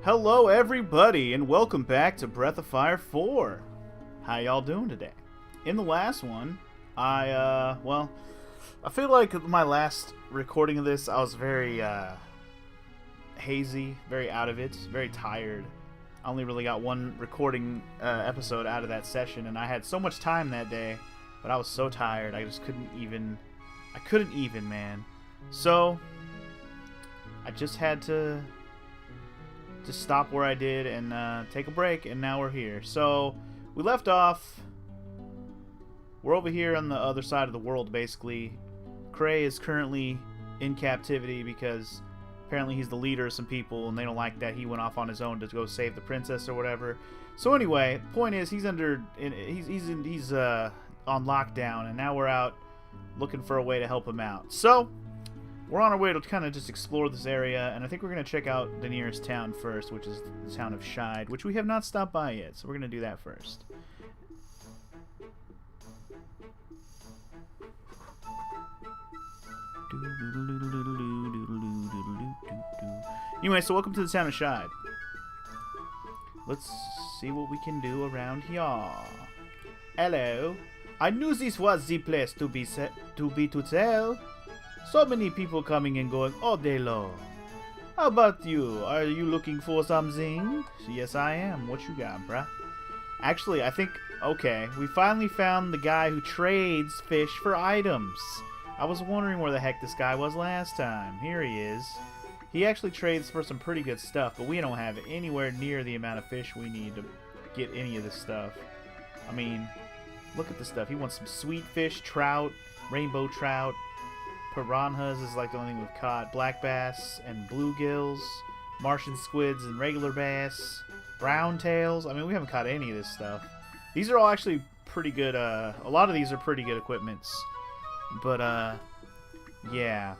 Hello everybody and welcome back to Breath of Fire 4. How y'all doing today? In the last one, I feel like my last recording of this, I was very hazy, very out of it, very tired. I only really got one recording episode out of that session, and I had so much time that day, but I was so tired, I just couldn't even, man. So, I just had to just stop where I did and take a break, and now we're here. So we left off. We're over here on the other side of the world, basically. Cray is currently in captivity because apparently he's the leader of some people, and they don't like that he went off on his own to go save the princess or whatever. So anyway, the point is he's on lockdown, and now we're out looking for a way to help him out. So we're on our way to kind of just explore this area, and I think we're going to check out the nearest town first, which is the town of Shide, which we have not stopped by yet, so we're going to do that first. Anyway, so welcome to the town of Shide. Let's see what we can do around here. Hello. I knew this was the place to tell. So many people coming and going all day long. How about you? Are you looking for something? Yes, I am. What you got, bruh? Actually, I think, okay, we finally found the guy who trades fish for items. I was wondering where the heck this guy was last time. Here he is. He actually trades for some pretty good stuff, but we don't have anywhere near the amount of fish we need to get any of this stuff. I mean, look at this stuff. He wants some sweet fish, trout, rainbow trout. Piranhas is like the only thing we've caught. Black bass and bluegills, Martian squids and regular bass, brown tails. I mean, we haven't caught any of this stuff. These are all actually pretty good. A lot of these are pretty good equipments. But yeah.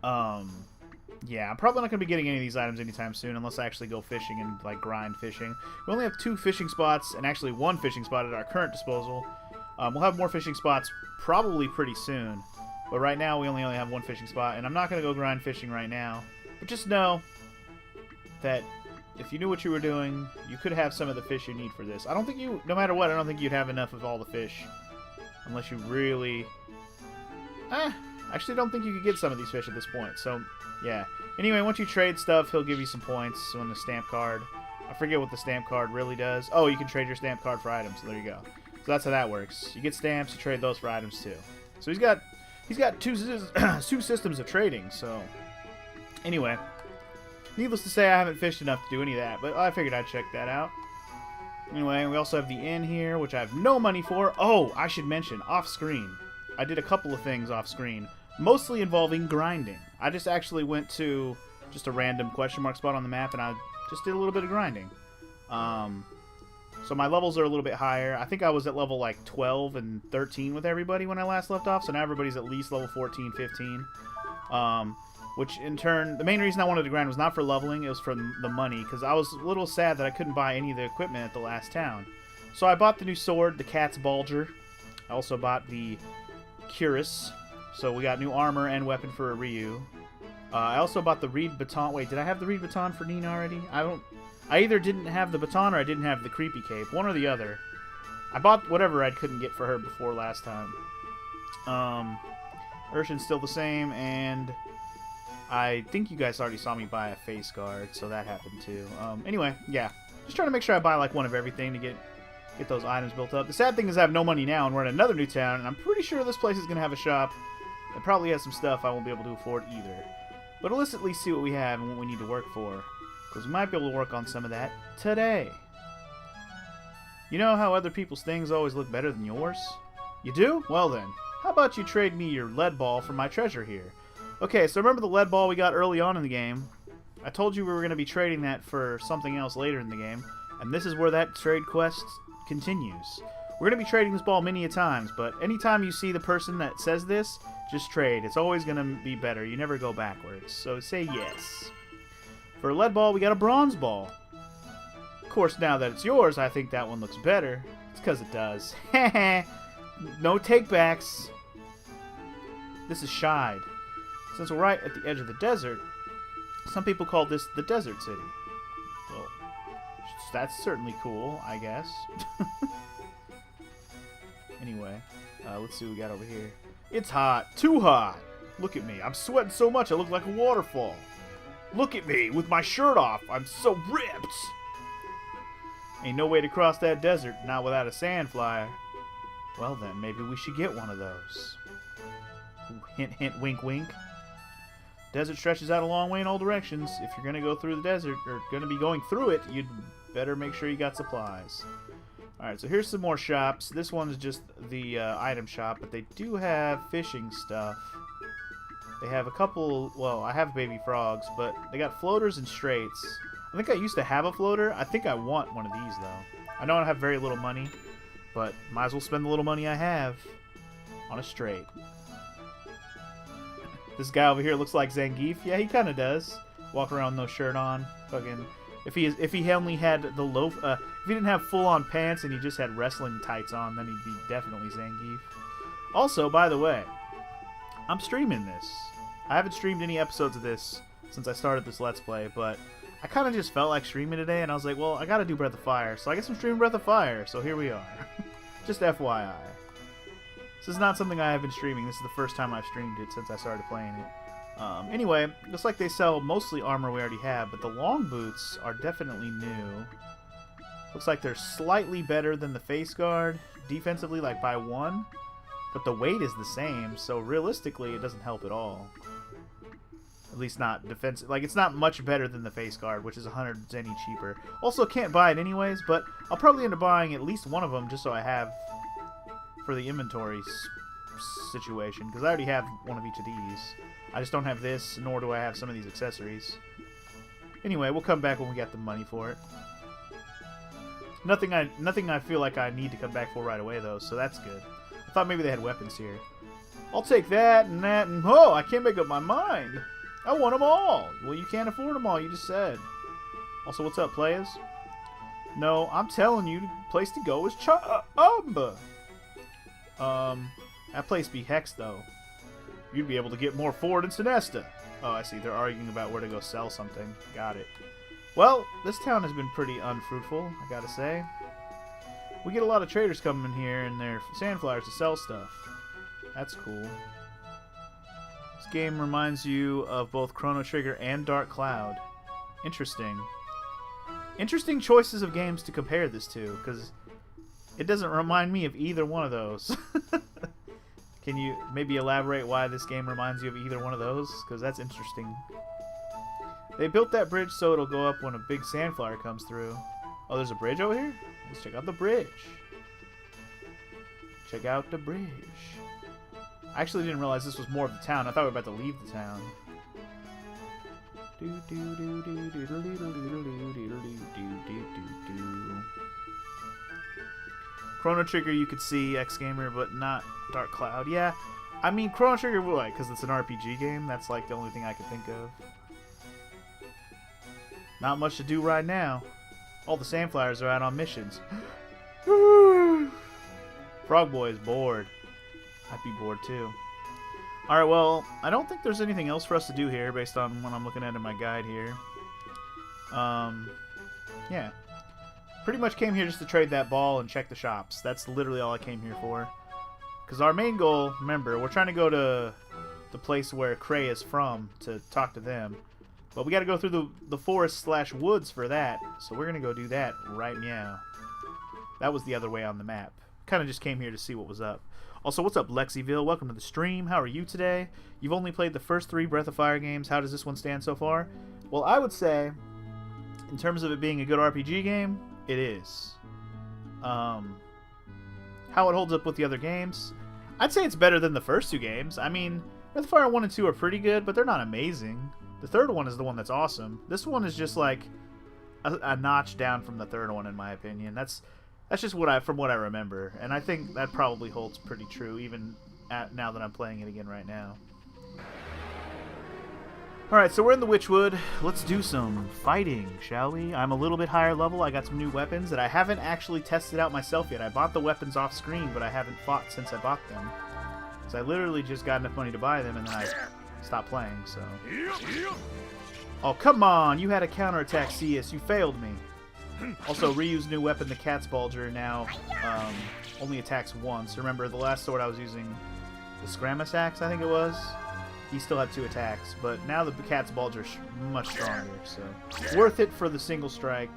Yeah, I'm probably not going to be getting any of these items anytime soon unless I actually go fishing and like grind fishing. We only have 2 fishing spots and actually 1 fishing spot at our current disposal. We'll have more fishing spots probably pretty soon. But right now, we only have 1 fishing spot, and I'm not going to go grind fishing right now. But just know that if you knew what you were doing, you could have some of the fish you need for this. I don't think you, no matter what, I don't think you'd have enough of all the fish. Unless you really... I actually don't think you could get some of these fish at this point, so yeah. Anyway, once you trade stuff, he'll give you some points on the stamp card. I forget what the stamp card really does. Oh, you can trade your stamp card for items, so there you go. So that's how that works. You get stamps, you trade those for items too. So he's got 2 systems of trading, so... Anyway. Needless to say, I haven't fished enough to do any of that, but I figured I'd check that out. Anyway, we also have the inn here, which I have no money for. Oh, I should mention, off-screen. I did a couple of things off-screen, mostly involving grinding. I just actually went to just a random question mark spot on the map, and I just did a little bit of grinding. So my levels are a little bit higher. I think I was at level like 12 and 13 with everybody when I last left off, so now everybody's at least level 14, 15. Which in turn, the main reason I wanted to grind was not for leveling, it was for the money, because I was a little sad that I couldn't buy any of the equipment at the last town. So I bought the new sword, the Cat's Bulger. I also bought the Cuirass, so we got new armor and weapon for Ryu. I also bought the Reed Baton. Wait, did I have the Reed Baton for Nina already? I either didn't have the baton or I didn't have the creepy cape. One or the other. I bought whatever I couldn't get for her before last time. Urshan's still the same, and I think you guys already saw me buy a face guard, so that happened too. Anyway, yeah. Just trying to make sure I buy like one of everything to get those items built up. The sad thing is I have no money now, and we're in another new town, and I'm pretty sure this place is going to have a shop that probably has some stuff I won't be able to afford either. But let's at least see what we have and what we need to work for. Because we might be able to work on some of that today. You know how other people's things always look better than yours? You do? Well then, how about you trade me your lead ball for my treasure here? Okay, so remember the lead ball we got early on in the game? I told you we were going to be trading that for something else later in the game. And this is where that trade quest continues. We're going to be trading this ball many a times, but anytime you see the person that says this, just trade. It's always going to be better. You never go backwards. So say yes. For a lead ball, we got a bronze ball. Of course, now that it's yours, I think that one looks better. It's because it does. No takebacks. This is Shide. Since we're right at the edge of the desert, some people call this the Desert City. that's certainly cool, I guess. Anyway, let's see what we got over here. It's hot. Too hot. Look at me. I'm sweating so much I look like a waterfall. Look at me with my shirt off. I'm so ripped. Ain't no way to cross that desert, not without a sand flyer. Well then, maybe we should get one of those. Hint, hint, wink, wink. Desert stretches out a long way in all directions. If you're going to go through the desert, or going to be going through it, you'd better make sure you got supplies. Alright, so here's some more shops. This one's just the item shop, but they do have fishing stuff. They have a couple, well, I have baby frogs, but they got floaters and straights. I think I used to have a floater. I think I want one of these, though. I know I have very little money, but might as well spend the little money I have on a straight. This guy over here looks like Zangief. Yeah, he kind of does. Walk around with no shirt on. Fucking... If he only had the loaf, if he didn't have full-on pants and he just had wrestling tights on, then he'd be definitely Zangief. Also, by the way, I'm streaming this. I haven't streamed any episodes of this since I started this Let's Play, but I kind of just felt like streaming today, and I was like, well, I gotta do Breath of Fire, so I guess I'm streaming Breath of Fire, so here we are. Just FYI. This is not something I have been streaming. This is the first time I've streamed it since I started playing it. Anyway, looks like they sell mostly armor we already have, but the long boots are definitely new. Looks like they're slightly better than the face guard, defensively like by 1, but the weight is the same, so realistically it doesn't help at all. At least not defensive. Like, it's not much better than the face guard, which is 100 zenny cheaper. Also, can't buy it anyways, but I'll probably end up buying at least one of them just so I have for the inventory situation, because I already have one of each of these. I just don't have this, nor do I have some of these accessories. Anyway, we'll come back when we get the money for it. Nothing I feel like I need to come back for right away, though, so that's good. I thought maybe they had weapons here. I'll take that, and oh, I can't make up my mind. I want them all. Well, you can't afford them all, you just said. Also, what's up, players? No, I'm telling you, the place to go is that place be hexed, though. You'd be able to get more for it in Sinesta. Oh, I see. They're arguing about where to go sell something. Got it. Well, this town has been pretty unfruitful, I gotta say. We get a lot of traders coming in here and their sandflyers to sell stuff. That's cool. This game reminds you of both Chrono Trigger and Dark Cloud. Interesting. Interesting choices of games to compare this to, because it doesn't remind me of either one of those. Can you maybe elaborate why this game reminds you of either one of those? Because that's interesting. They built that bridge so it'll go up when a big sandflyer comes through. Oh, there's a bridge over here? Let's check out the bridge. Check out the bridge. I actually didn't realize this was more of the town. I thought we were about to leave the town. Chrono Trigger you could see, X-Gamer, but not Dark Cloud. Yeah, I mean, Chrono Trigger, what? Because it's an RPG game? That's like the only thing I could think of. Not much to do right now. All the sandflyers are out on missions. Frog Boy is bored. I'd be bored too. Alright, well, I don't think there's anything else for us to do here based on what I'm looking at in my guide here. Yeah. Pretty much came here just to trade that ball and check the shops. That's literally all I came here for. Because our main goal, remember, we're trying to go to the place where Cray is from to talk to them. But we got to go through the forest/woods for that. So we're going to go do that right now. That was the other way on the map. Kind of just came here to see what was up. Also, what's up, Lexiville? Welcome to the stream. How are you today? You've only played the first 3 Breath of Fire games. How does this one stand so far? Well, I would say, in terms of it being a good RPG game, it is. How it holds up with the other games? I'd say it's better than the first 2 games. I mean, Breath of Fire 1 and 2 are pretty good, but they're not amazing. The third one is the one that's awesome. This one is just like a notch down from the third one, in my opinion. That's just from what I remember, and I think that probably holds pretty true, even now that I'm playing it again right now. Alright, so we're in the Wytchwood. Let's do some fighting, shall we? I'm a little bit higher level. I got some new weapons that I haven't actually tested out myself yet. I bought the weapons off screen, but I haven't fought since I bought them. So I literally just got enough money to buy them, and then I stopped playing, so... Oh, come on! You had a counterattack, CS. You failed me. Also, Ryu's new weapon, the Cat's Bulger, now only attacks once. Remember, the last sword I was using, the Scramus Axe, I think it was, he still had 2 attacks. But now the Cat's Bulger is much stronger, so worth it for the single strike,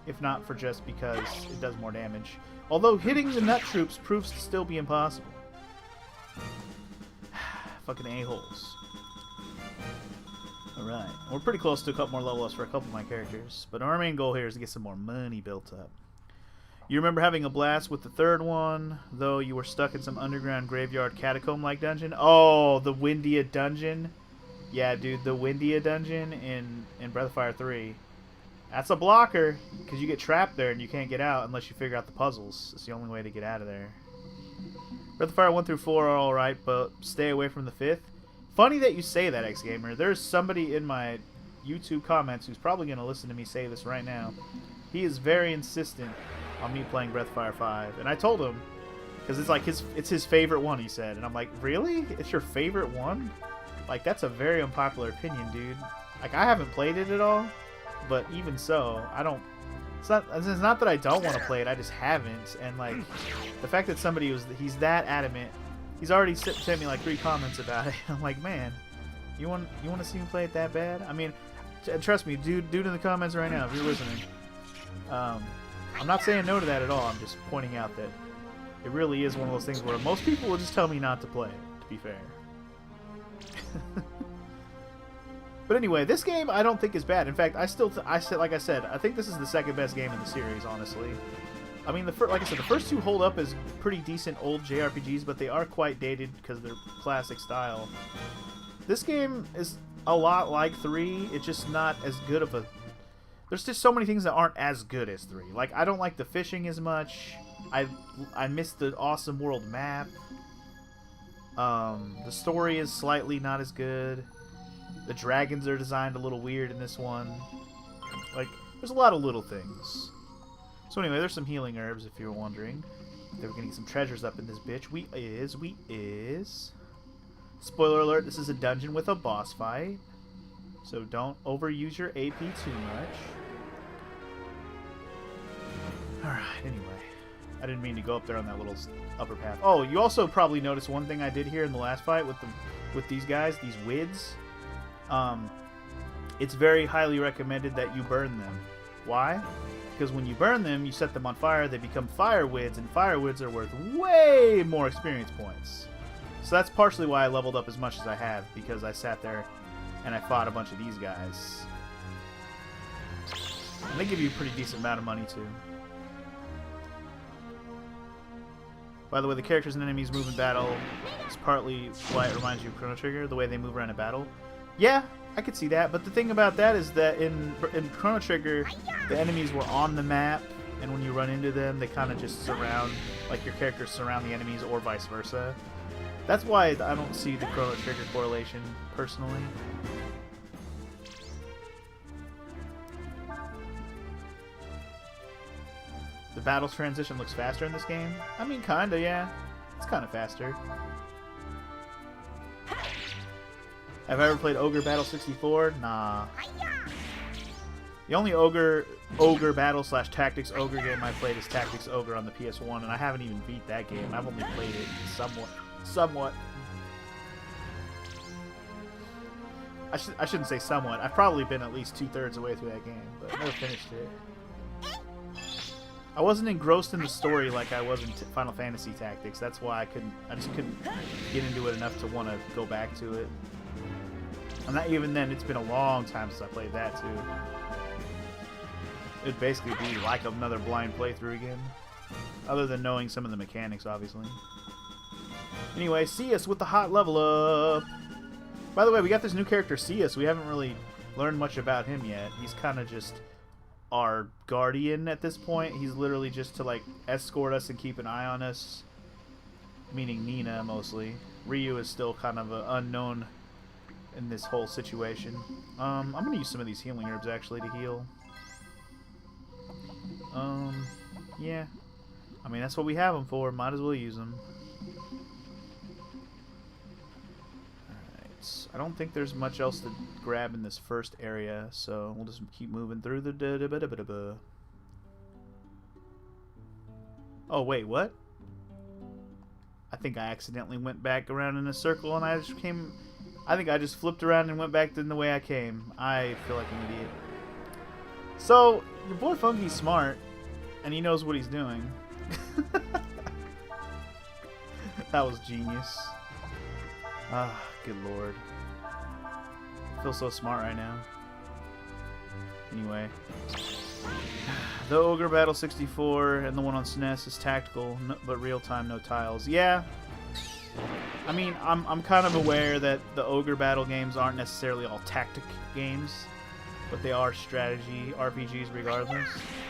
if not for just because it does more damage. Although hitting the nut troops proves to still be impossible. Fucking a-holes. Alright, we're pretty close to a couple more level ups for a couple of my characters, but our main goal here is to get some more money built up. You remember having a blast with the 3rd one, though you were stuck in some underground graveyard catacomb-like dungeon? Oh, the Windia dungeon? Yeah, dude, the Windia dungeon in Breath of Fire 3. That's a blocker, because you get trapped there and you can't get out unless you figure out the puzzles. It's the only way to get out of there. Breath of Fire 1 through 4 are alright, but stay away from the 5th. Funny that you say that, X-Gamer. There's somebody in my YouTube comments who's probably going to listen to me say this right now. He is very insistent on me playing Breath of Fire 5. And I told him, because it's like it's his favorite one, he said. And I'm like, really? It's your favorite one? Like, that's a very unpopular opinion, dude. Like, I haven't played it at all, but even so, I don't... It's not that I don't want to play it, I just haven't. And, like, the fact that he's that adamant... He's already sent me like 3 comments about it. I'm like, man, you want to see me play it that bad? I mean, trust me, dude in the comments right now, if you're listening. I'm not saying no to that at all. I'm just pointing out that it really is one of those things where most people will just tell me not to play it, to be fair. But anyway, this game I don't think is bad. In fact, like I said, I think this is the 2nd best game in the series, honestly. I mean, like I said, the first 2 hold up as pretty decent old JRPGs, but they are quite dated because they're classic style. This game is a lot like 3. It's just not as good of a... There's just so many things that aren't as good as 3. Like, I don't like the fishing as much. I miss the awesome world map. The story is slightly not as good. The dragons are designed a little weird in this one. Like, there's a lot of little things. So anyway, there's some healing herbs, if you're wondering. We're gonna get some treasures up in this bitch. We is. Spoiler alert, this is a dungeon with a boss fight. So don't overuse your AP too much. Alright, anyway. I didn't mean to go up there on that little upper path. Oh, you also probably noticed one thing I did here in the last fight with these guys, these wids. It's very highly recommended that you burn them. Why? Because when you burn them, you set them on fire, they become fire wids, and fire wids are worth way more experience points. So that's partially why I leveled up as much as I have, because I sat there and I fought a bunch of these guys. And they give you a pretty decent amount of money, too. By the way, the characters and enemies move in battle is partly why it reminds you of Chrono Trigger, the way they move around in battle. Yeah, I could see that, but the thing about that is that in Chrono Trigger, the enemies were on the map, and when you run into them, they kind of just surround, like your characters surround the enemies, or vice versa. That's why I don't see the Chrono Trigger correlation, personally. The battle transition looks faster in this game? I mean, kinda, yeah. It's kinda faster. Have I ever played Ogre Battle 64? Nah. The only Ogre Battle / Tactics Ogre game I played is Tactics Ogre on the PS1, and I haven't even beat that game. I've only played it somewhat. I shouldn't say somewhat. I've probably been at least 2/3 of the way through that game, but never finished it. I wasn't engrossed in the story like I was in Final Fantasy Tactics. That's why I just couldn't get into it enough to want to go back to it. And not even then, it's been a long time since I played that too. It'd basically be like another blind playthrough again. Other than knowing some of the mechanics, obviously. Anyway, Cius with the hot level up! By the way, we got this new character, Cius. We haven't really learned much about him yet. He's kind of just our guardian at this point. He's literally just to like escort us and keep an eye on us. Meaning Nina, mostly. Ryu is still kind of unknown in this whole situation. I'm going to use some of these healing herbs actually to heal. Yeah. I mean, that's what we have them for. Might as well use them. Alright. but I don't think there's much else to grab in this first area, so we'll just keep moving through the... Oh, wait, what? I think I accidentally went back around in a circle and I just came... I think I just flipped around and went back in the way I came. I feel like an idiot. So, your boy Funky's smart, and he knows what he's doing. That was genius. Ah, good lord. I feel so smart right now. Anyway. The Ogre Battle 64 and the one on SNES is tactical, but real-time, no tiles. Yeah. I mean, I'm kind of aware that the Ogre Battle games aren't necessarily all tactic games, but they are strategy RPGs regardless.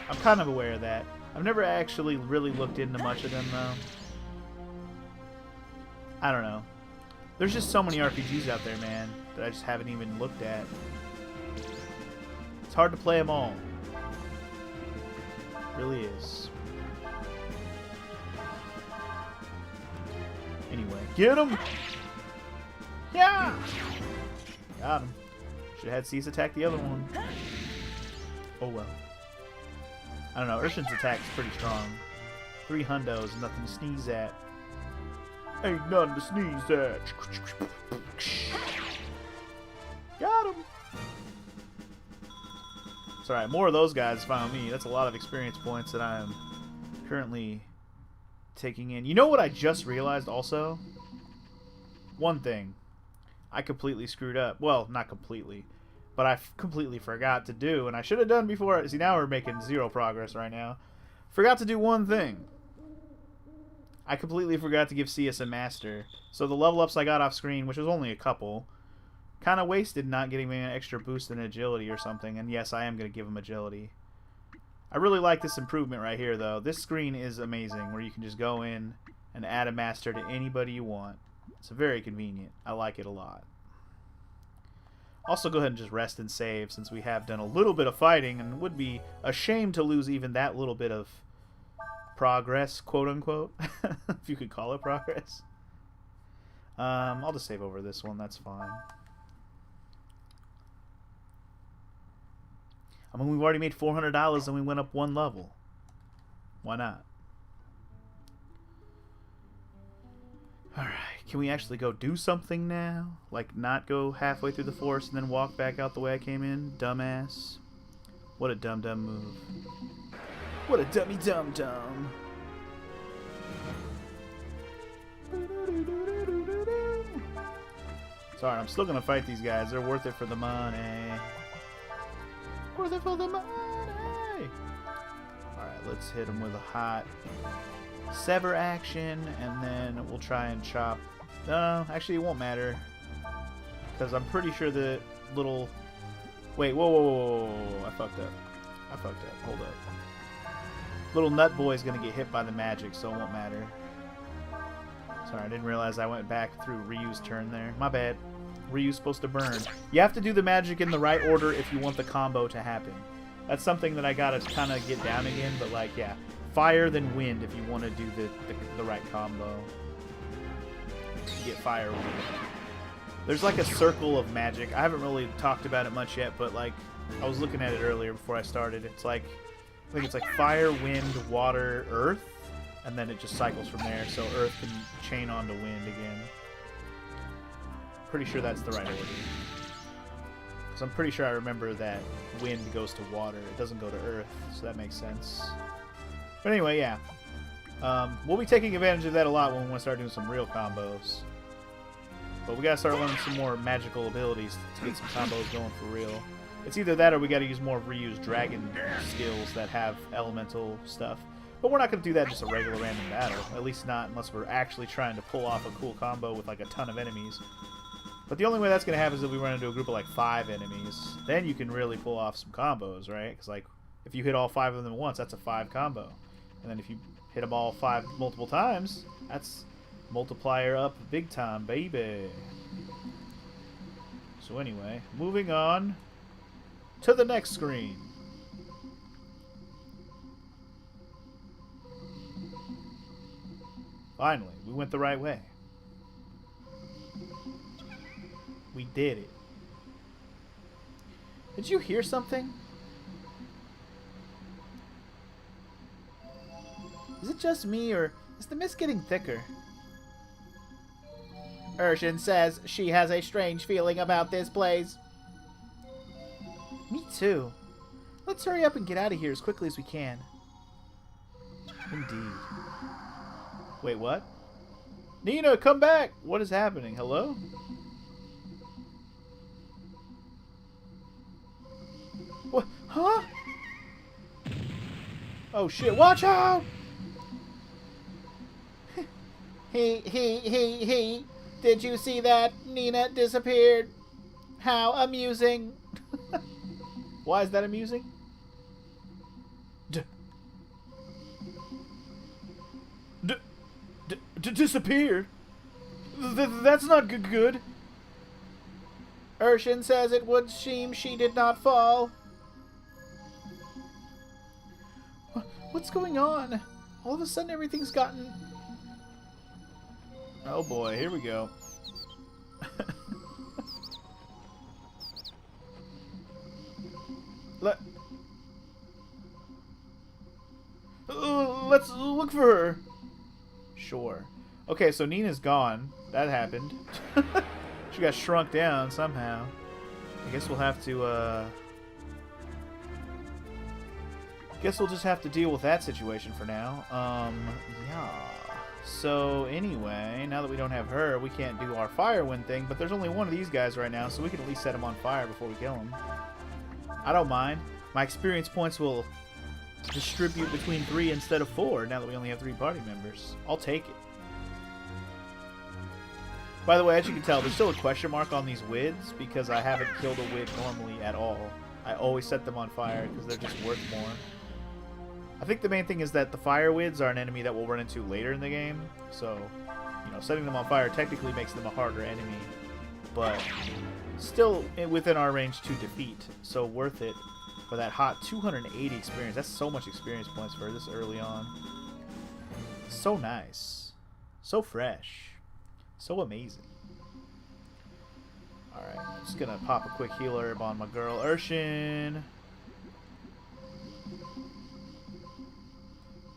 I'm kind of aware of that. I've never actually really looked into much of them, though. I don't know. There's just so many RPGs out there, man, that I just haven't even looked at. It's hard to play them all. It really is. Anyway, get him! Yeah! Got him. Should have had Cease attack the other one. Oh well. I don't know, Urshan's attack is pretty strong. 3 hundos, nothing to sneeze at. Ain't nothing to sneeze at. Got him! It's alright, more of those guys found me. That's a lot of experience points that I am currently taking in. You know what I just realized also? One thing. I completely screwed up. Well, not completely. But I completely forgot to do, and I should have done before. See, now we're making 0 progress right now. Forgot to do one thing. I completely forgot to give CS a master. So the level ups I got off screen, which was only a couple, kind of wasted not getting me an extra boost in agility or something. And yes, I am going to give him agility. I really like this improvement right here, though. This screen is amazing, where you can just go in and add a master to anybody you want. It's very convenient. I like it a lot. Also, go ahead and just rest and save, since we have done a little bit of fighting, and would be a shame to lose even that little bit of progress, quote-unquote, if you could call it progress. I'll just save over this one. That's fine. I mean, we've already made $400 and we went up 1 level. Why not? Alright, can we actually go do something now? Like, not go halfway through the forest and then walk back out the way I came in? Dumbass. What a dum-dum move. What a dummy dum-dum. Sorry, I'm still gonna fight these guys. They're worth it for the money. Worth it for the money! Alright, let's hit them with a hot sever action, and then we'll try and chop. No, actually it won't matter, because I'm pretty sure the little... Wait, whoa, I fucked up. Hold up. Little nut boy's gonna get hit by the magic, so it won't matter. Sorry, I didn't realize I went back through Ryu's turn there. My bad. Ryu's supposed to burn. You have to do the magic in the right order if you want the combo to happen. That's something that I gotta kind of get down again, but like, yeah. Fire then wind if you want to do the right combo. You get fire wind. There's like a circle of magic. I haven't really talked about it much yet, but like, I was looking at it earlier before I started. It's like, I think it's like fire, wind, water, earth, and then it just cycles from there, so earth can chain on to wind again. Pretty sure that's the right order. Because I'm pretty sure I remember that wind goes to water. It doesn't go to earth, so that makes sense. But anyway, yeah. We'll be taking advantage of that a lot when we want to start doing some real combos. But we gotta start learning some more magical abilities to get some combos going for real. It's either that or we gotta use more of Ryu's dragon skills that have elemental stuff. But we're not gonna do that in just a regular random battle. At least not unless we're actually trying to pull off a cool combo with like a ton of enemies. But the only way that's going to happen is if we run into a group of like 5 enemies. Then you can really pull off some combos, right? Because like, if you hit all 5 of them at once, that's a 5 combo. And then if you hit them all 5 multiple times, that's multiplier up big time, baby. So anyway, moving on to the next screen. Finally, we went the right way. We did it. Did you hear something? Is it just me, or is the mist getting thicker? Urshan says she has a strange feeling about this place. Me too. Let's hurry up and get out of here as quickly as we can. Indeed. Wait, what? Nina, come back! What is happening? Hello? What? Huh? Oh shit, watch out! He. Did you see that? Nina disappeared. How amusing. Why is that amusing? Disappeared? That's not good. Urshan says it would seem she did not fall. What's going on? All of a sudden everything's gotten... Oh boy, here we go. Let's look for her. Sure. Okay, so Nina's gone. That happened. She got shrunk down somehow. I guess we'll have to, guess we'll just have to deal with that situation for now. Yeah. So, anyway, now that we don't have her, we can't do our firewind thing, but there's only one of these guys right now, so we can at least set him on fire before we kill him. I don't mind. My experience points will distribute between 3 instead of 4, now that we only have 3 party members. I'll take it. By the way, as you can tell, there's still a question mark on these wids, because I haven't killed a wid normally at all. I always set them on fire, because they're just worth more. I think the main thing is that the fire wids are an enemy that we'll run into later in the game, so, you know, setting them on fire technically makes them a harder enemy, but still within our range to defeat, so worth it for that hot 280 experience. That's so much experience points for this early on. So nice. So fresh. So amazing. Alright, I'm just gonna pop a quick heal herb on my girl Urshan.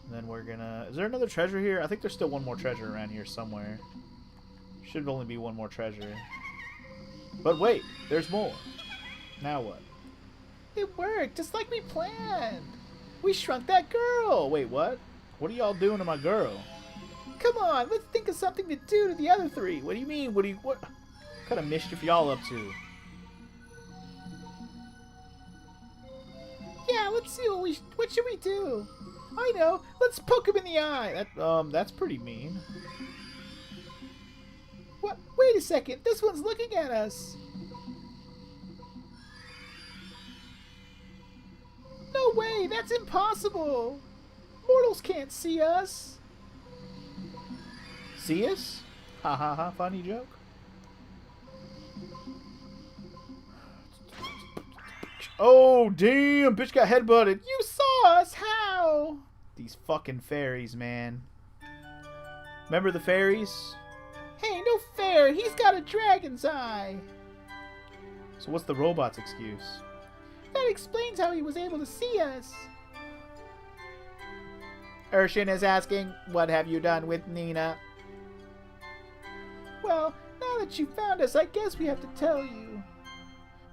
And then we're gonna... Is there another treasure here? I think there's still one more treasure around here somewhere. Should only be one more treasure. But wait, there's more. Now what? It worked, just like we planned. We shrunk that girl. Wait, what? What are y'all doing to my girl? Come on, let's think of something to do to the other 3. What do you mean? What kind of mischief y'all up to? Yeah, let's see what should we do? I know. Let's poke him in the eye. That's pretty mean. What? Wait a second. This one's looking at us. No way. That's impossible. Mortals can't see us. See us? Ha ha ha. Funny joke. Oh, damn. Bitch got headbutted. You saw us. How? These fucking fairies, man. Remember the fairies? Hey, no fair. He's got a dragon's eye. So what's the robot's excuse? That explains how he was able to see us. Urshan is asking, what have you done with Nina? Well, now that you found us, I guess we have to tell you.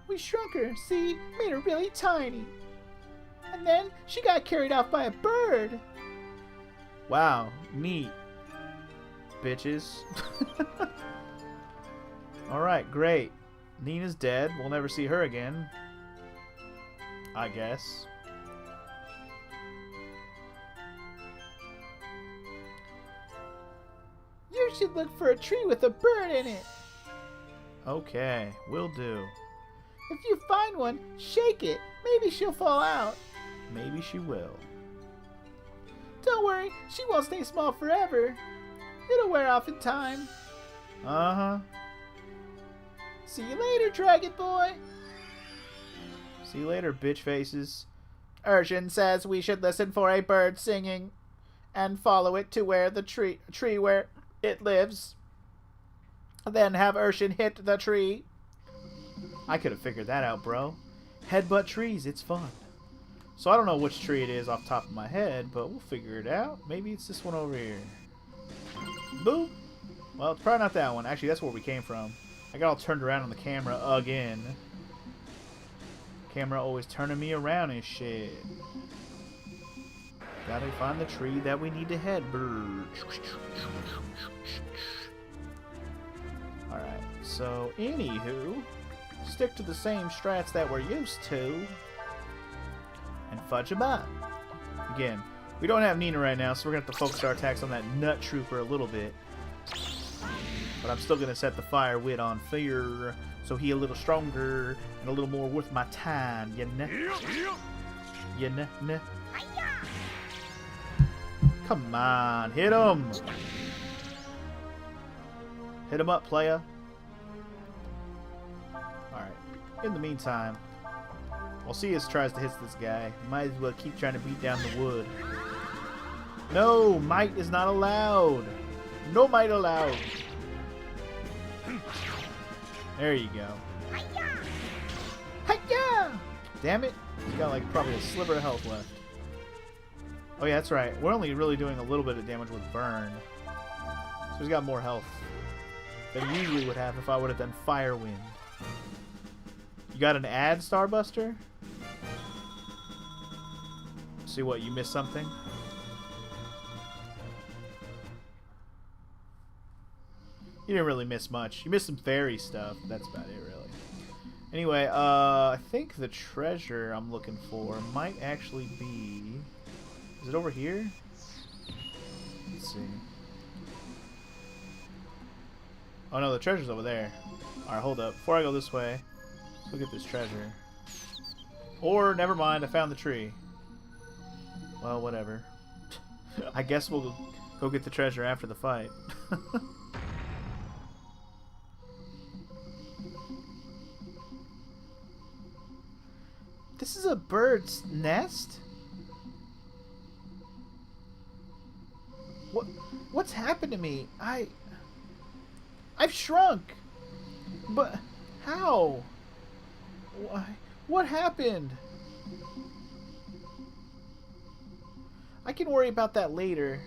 We shrunk her, see? Made her really tiny. And then she got carried off by a bird. Wow, neat. Bitches. Alright, great. Nina's dead. We'll never see her again. I guess. You should look for a tree with a bird in it. Okay, will do. If you find one, shake it. Maybe she'll fall out. Maybe she will. Don't worry, she won't stay small forever. It'll wear off in time. Uh-huh. See you later, Dragon Boy. See you later, bitch faces. Urshan says we should listen for a bird singing and follow it to where the tree where it lives. Then have Urshan hit the tree. I could have figured that out, bro. Headbutt trees, it's fun. So I don't know which tree it is off the top of my head, but we'll figure it out. Maybe it's this one over here. Boom. Well, it's probably not that one. Actually, that's where we came from. I got all turned around on the camera again. Camera always turning me around and shit. Gotta find the tree that we need to head. Alright, so anywho, stick to the same strats that we're used to and fudge them up. Again, we don't have Nina right now, so we're going to have to focus our attacks on that nut trooper a little bit. But I'm still going to set the fire wit on fire, so he a little stronger and a little more worth my time, you know? You know? Come on, hit him! Hit him up, playa. Alright, in the meantime, while CS tries to hit this guy, might as well keep trying to beat down the wood. No, might is not allowed. No might allowed. There you go. Hi-ya! Damn it. He's got like probably a sliver of health left. Oh yeah, that's right. We're only really doing a little bit of damage with burn. So he's got more health than he usually would have if I would have done Fire Wind. You got an ad, Starbuster? See what, you missed something? You didn't really miss much. You missed some fairy stuff. That's about it, really. Anyway, I think the treasure I'm looking for might actually be... Is it over here? Let's see. Oh no, the treasure's over there. Alright, hold up. Before I go this way, let's look at this treasure. Or, never mind, I found the tree. Well, whatever. I guess we'll go get the treasure after the fight. This is a bird's nest? What's happened to me? I've shrunk. But how? Why? What happened? I can worry about that later.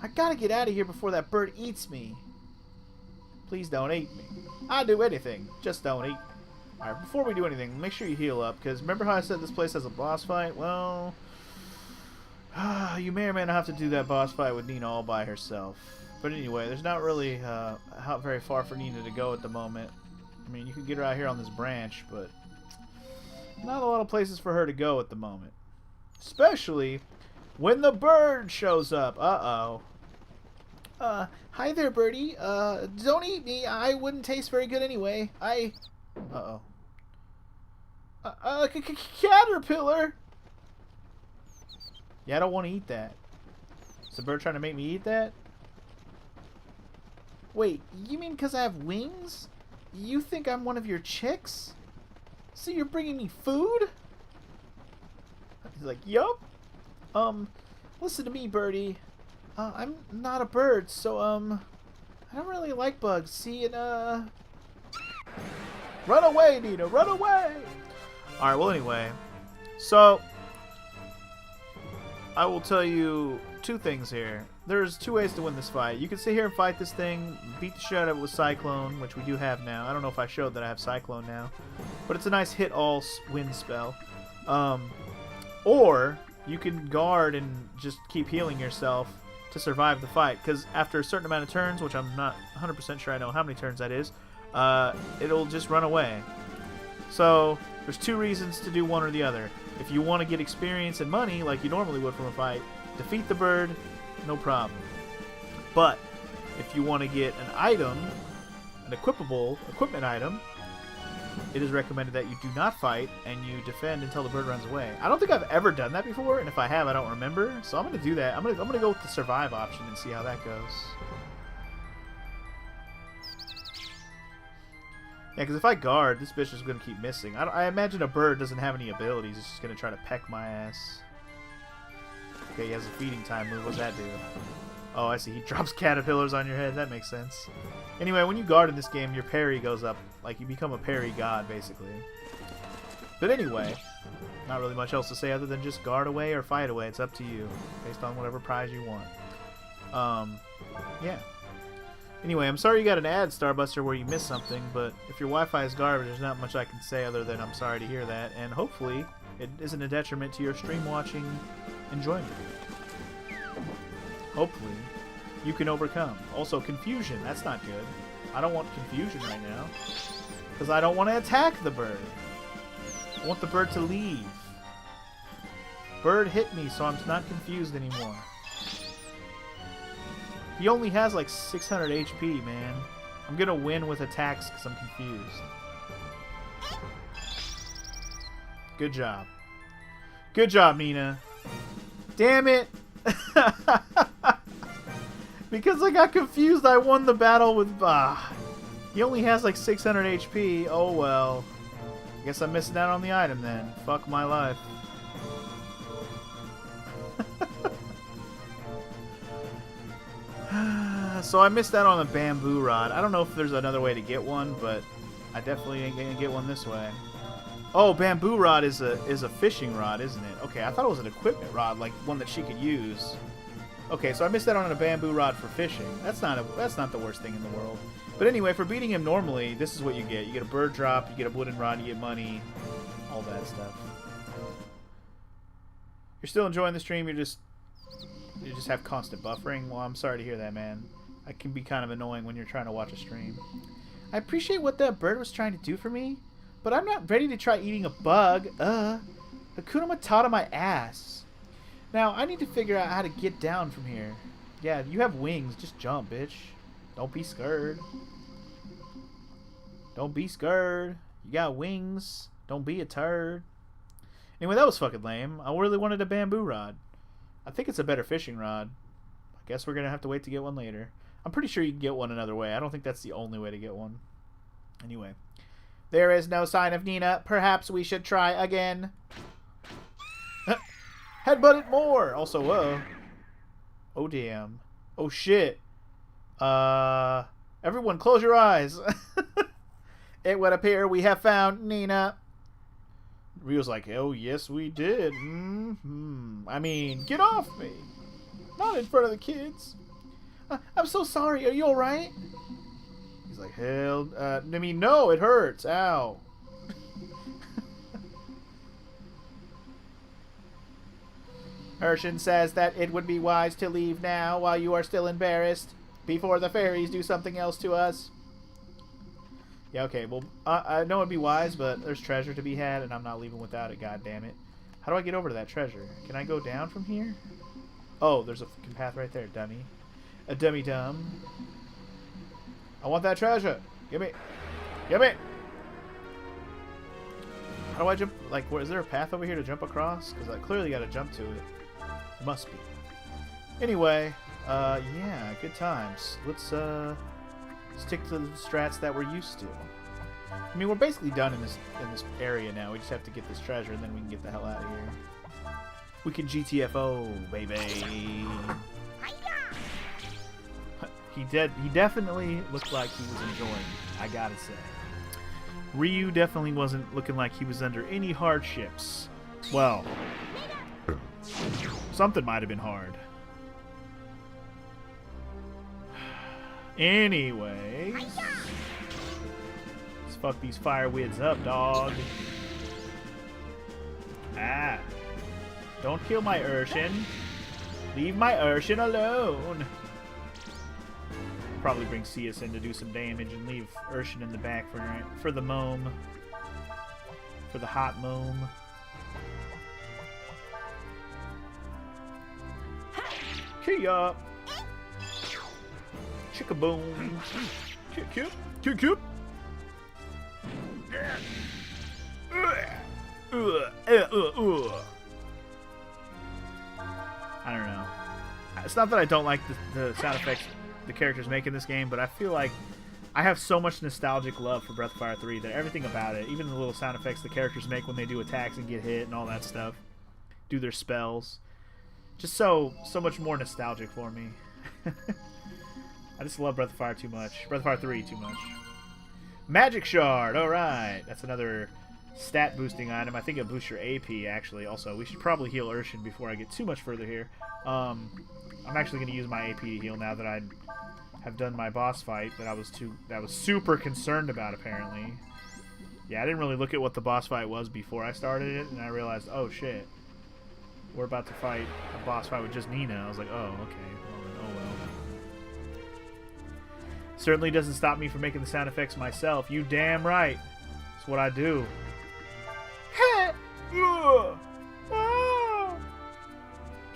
I gotta get out of here before that bird eats me. Please don't eat me. I'll do anything. Just don't eat me. Alright, before we do anything, make sure you heal up, because remember how I said this place has a boss fight? Well, you may or may not have to do that boss fight with Nina all by herself. But anyway, there's not really very far for Nina to go at the moment. I mean, you can get her out here on this branch, but not a lot of places for her to go at the moment. Especially when the bird shows up. Uh-oh. Hi there, birdie. Don't eat me. I wouldn't taste very good anyway. Uh-oh. Caterpillar! Yeah, I don't want to eat that. Is the bird trying to make me eat that? Wait, you mean because I have wings? You think I'm one of your chicks? So you're bringing me food? He's like, yup. Listen to me, birdie. I'm not a bird, so, I don't really like bugs. See, and, Run away, Nina! Run away! Alright, well, anyway. So, I will tell you two things here. There's two ways to win this fight. You can sit here and fight this thing, beat the shit out of it with Cyclone, which we do have now. I don't know if I showed that I have Cyclone now. But it's a nice hit-all win spell. Or, you can guard and just keep healing yourself to survive the fight. Because after a certain amount of turns, which I'm not 100% sure I know how many turns that is, it'll just run away. So there's two reasons to do one or the other. If you want to get experience and money like you normally would from a fight, defeat the bird, no problem. But if you want to get an item, an equipable equipment item, it is recommended that you do not fight and you defend until the bird runs away. I don't think I've ever done that before, and if I have, I don't remember. So I'm going to do that. I'm going to go with the survive option and see how that goes. Yeah, because if I guard, this bitch is going to keep missing. I imagine a bird doesn't have any abilities. It's just going to try to peck my ass. Okay, he has a feeding time move. What's that do? Oh, I see. He drops caterpillars on your head. That makes sense. Anyway, when you guard in this game, your parry goes up. Like, you become a parry god, basically. But anyway, not really much else to say other than just guard away or fight away. It's up to you, based on whatever prize you want. Yeah. Anyway, I'm sorry you got an ad, Starbuster, where you missed something, but if your Wi-Fi is garbage, there's not much I can say other than I'm sorry to hear that, and hopefully it isn't a detriment to your stream watching enjoyment. Hopefully you can overcome. Also, confusion. That's not good. I don't want confusion right now, because I don't want to attack the bird. I want the bird to leave. Bird hit me, so I'm not confused anymore. He only has like 600 HP, man. I'm gonna win with attacks because I'm confused. Good job. Good job, Nina. Damn it! Because I got confused, I won the battle with... he only has like 600 HP. Oh well. Guess I'm missing out on the item then. Fuck my life. So I missed out on a bamboo rod. I don't know if there's another way to get one, but I definitely ain't gonna get one this way. Oh, bamboo rod is a fishing rod, isn't it? Okay, I thought it was an equipment rod, like one that she could use. Okay, so I missed out on a bamboo rod for fishing. That's not the worst thing in the world. But anyway, for beating him normally, this is what you get. You get a bird drop, you get a wooden rod, you get money, all that stuff. You're still enjoying the stream, you just have constant buffering. Well, I'm sorry to hear that, man. It can be kind of annoying when you're trying to watch a stream. I appreciate what that bird was trying to do for me, but I'm not ready to try eating a bug. Hakuna Matata my ass. Now, I need to figure out how to get down from here. Yeah, you have wings. Just jump, bitch. Don't be scared. Don't be scared. You got wings. Don't be a turd. Anyway, that was fucking lame. I really wanted a bamboo rod. I think it's a better fishing rod. I guess we're going to have to wait to get one later. I'm pretty sure you can get one another way. I don't think that's the only way to get one. Anyway. There is no sign of Nina. Perhaps we should try again. Headbutt it more. Also, whoa. Oh, damn. Oh, shit. Everyone close your eyes. It would appear we have found Nina. Rio's like, oh, yes, we did. I mean, get off me. Not in front of the kids. I'm so sorry. Are you all right? He's like, hell, I mean, no, it hurts. Ow. Urshan says that it would be wise to leave now while you are still embarrassed, before the fairies do something else to us. Yeah, okay, well, I know it'd be wise, but there's treasure to be had, and I'm not leaving without it, god damn it. How do I get over to that treasure? Can I go down from here? Oh, there's a fucking path right there, dummy. A dummy-dumb. I want that treasure. Give me. Give me. How do I jump? Like, is there a path over here to jump across? Because I clearly got to jump to it. Must be. Anyway, yeah, good times. Let's stick to the strats that we're used to. I mean, we're basically done in this area now. We just have to get this treasure, and then we can get the hell out of here. We can GTFO, baby. He definitely looked like he was enjoying it, I gotta say. Ryu definitely wasn't looking like he was under any hardships. Well, something might have been hard. Anyways, let's fuck these firewids up, dog. Ah. Don't kill my Urshan. Leave my Urshan alone. Probably bring Cius in to do some damage and leave Urshan in the back for the mome. For the hot mome. Kia! Chickaboom! Cute! Cute! Cute! I don't know. It's not that I don't like the sound effects the characters make in this game, but I feel like I have so much nostalgic love for Breath of Fire 3 that everything about it, even the little sound effects the characters make when they do attacks and get hit and all that stuff, do their spells, just so much more nostalgic for me. I just love Breath of Fire too much. Breath of Fire 3 too much. Magic Shard! Alright. That's another stat boosting item. I think it boosts your AP, actually. Also, we should probably heal Urshan before I get too much further here. I'm actually going to use my AP to heal now that I have done my boss fight that I was super concerned about, apparently. Yeah, I didn't really look at what the boss fight was before I started it, and I realized, oh shit, we're about to fight a boss fight with just Nina. I was like, oh, okay, oh well. Certainly doesn't stop me from making the sound effects myself. You damn right. That's what I do.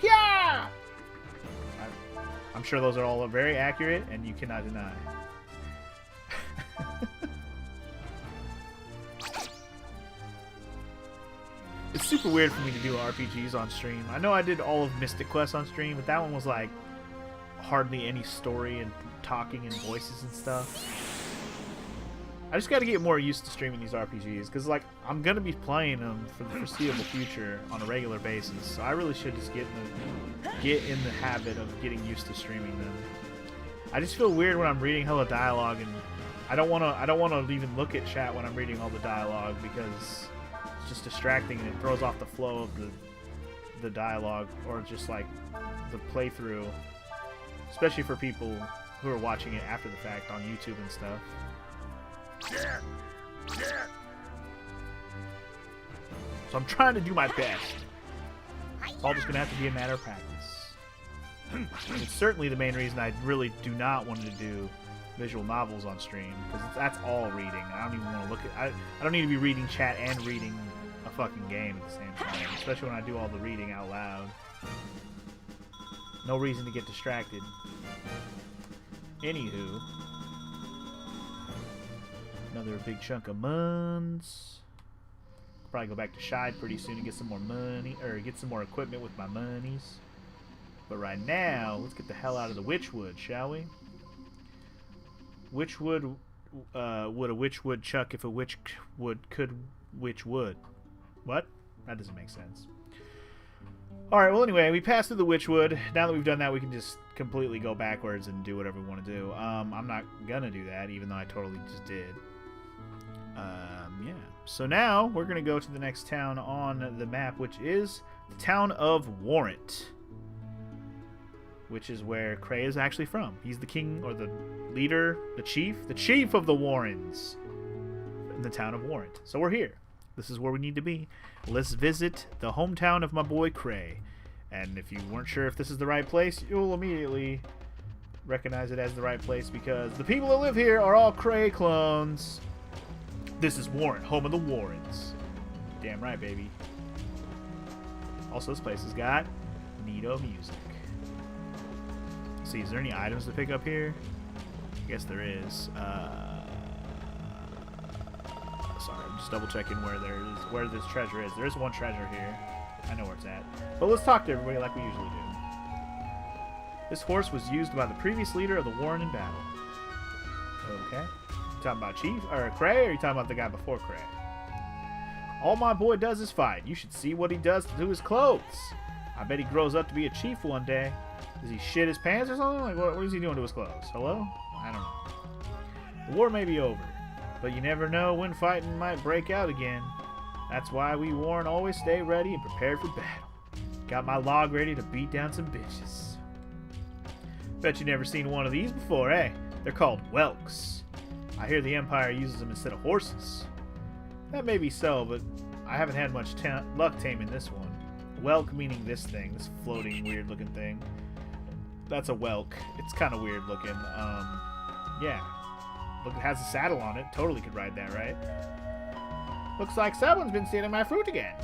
Yeah. I'm sure those are all very accurate, and you cannot deny. It's super weird for me to do RPGs on stream. I know I did all of Mystic Quest on stream, but that one was like hardly any story and talking and voices and stuff. I just got to get more used to streaming these RPGs because, like, I'm gonna be playing them for the foreseeable future on a regular basis. So I really should just get in the habit of getting used to streaming them. I just feel weird when I'm reading hella dialogue, and I don't wanna even look at chat when I'm reading all the dialogue because it's just distracting and it throws off the flow of the dialogue or just like the playthrough, especially for people who are watching it after the fact on YouTube and stuff. So I'm trying to do my best. It's all just gonna have to be a matter of practice. It's certainly the main reason I really do not want to do visual novels on stream, because that's all reading. I don't even want to look at. I don't need to be reading chat and reading a fucking game at the same time, especially when I do all the reading out loud. No reason to get distracted. Anywho, another big chunk of muns. Probably go back to Shide pretty soon and get some more money, or get some more equipment with my monies. But right now, let's get the hell out of the Wytchwood, shall we? Wytchwood, would a Wytchwood chuck if a Wytchwood could Wytchwood? What? That doesn't make sense. Alright, well anyway, we passed through the Wytchwood. Now that we've done that, we can just completely go backwards and do whatever we want to do. I'm not gonna do that, even though I totally just did. Yeah. So now, we're gonna go to the next town on the map, which is the town of Worent. Which is where Cray is actually from. He's the king, or the leader, the chief of the Warrens in the town of Worent. So we're here. This is where we need to be. Let's visit the hometown of my boy Cray. And if you weren't sure if this is the right place, you'll immediately recognize it as the right place because the people that live here are all Cray clones. This is Worent, home of the Warrens. Damn right, baby. Also, this place has got neato music. Let's see, is there any items to pick up here? I guess there is. Sorry, I'm just double checking where this treasure is. There is one treasure here. I know where it's at. But let's talk to everybody like we usually do. This horse was used by the previous leader of the Warren in battle. Okay. You talking about Chief or Cray, or are you talking about the guy before Cray? All my boy does is fight. You should see what he does to his clothes. I bet he grows up to be a chief one day. Does he shit his pants or something? Like, what is he doing to his clothes? Hello? I don't know. The war may be over, but you never know when fighting might break out again. That's why we Warren always stay ready and prepared for battle. Got my log ready to beat down some bitches. Bet you never seen one of these before, eh? They're called whelks. I hear the Empire uses them instead of horses. That may be so, but I haven't had much luck taming this one. Whelk meaning this thing, this floating weird looking thing. That's a whelk. It's kind of weird looking. Yeah. Look, it has a saddle on it. Totally could ride that, right? Looks like someone's been stealing my fruit again.